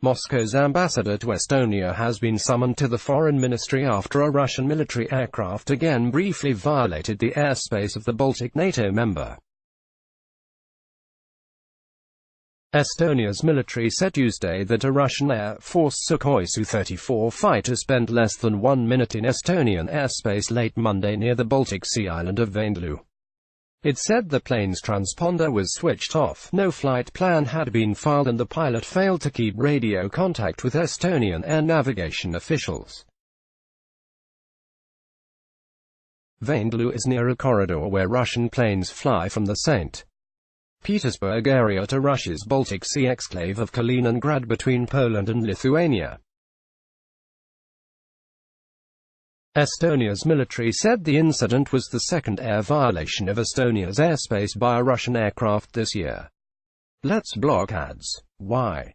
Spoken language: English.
Moscow's ambassador to Estonia has been summoned to the foreign ministry after a Russian military aircraft again briefly violated the airspace of the Baltic NATO member. Estonia's military said Tuesday that a Russian Air Force Sukhoi Su-34 fighter spent less than 1 minute in Estonian airspace late Monday near the Baltic Sea island of Vaindloo. It said the plane's transponder was switched off, no flight plan had been filed and the pilot failed to keep radio contact with Estonian air navigation officials. Vaindloo is near a corridor where Russian planes fly from the St. Petersburg area to Russia's Baltic Sea exclave of Kaliningrad between Poland and Lithuania. Estonia's military said the incident was the second air violation of Estonia's airspace by a Russian aircraft this year. Let's block ads. Why?